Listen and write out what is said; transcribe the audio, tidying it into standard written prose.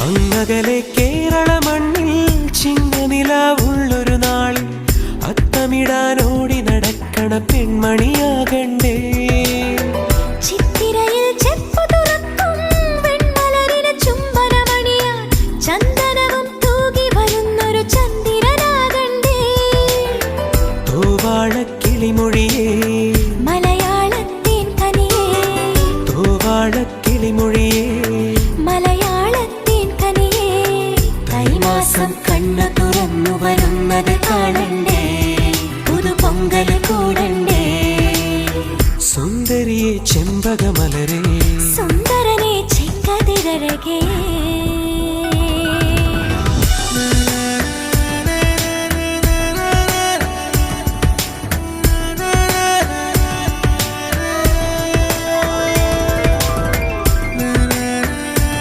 അങ്ങകലെ കേരള മണ്ണിൽ ചിങ്ങനിലാവുള്ളൊരു നാളിൽ അത്തമിടാനോടി നടക്കണ പെൺമണിയാകണ്ടേ. ചിത്തിരയിൽ ചെപ്പു തുറക്കും വെൺമലരിന് ചുംബനമണിയാൻ ചന്ദനവും തൂകി വരുന്നൊരു ചന്ദ്രനാകണ്ടേ. തൂവാഴക്കിളിമൊഴിയേ മലയാളത്തിൻ കനിയേ, തൂവാഴക്കിളിമൊഴിയേ മലയാളത്തിൻ കനിയേ. തൈമാസം കണ്ണു തുറന്നു വരുന്നത് കാണണ്ടേ, പുതുപൊങ്കൽ കൂടണ്ടേ. സുന്ദരിയെ ചെമ്പകമലരേ, സുന്ദരനെ ചെങ്കതിരഴകേ.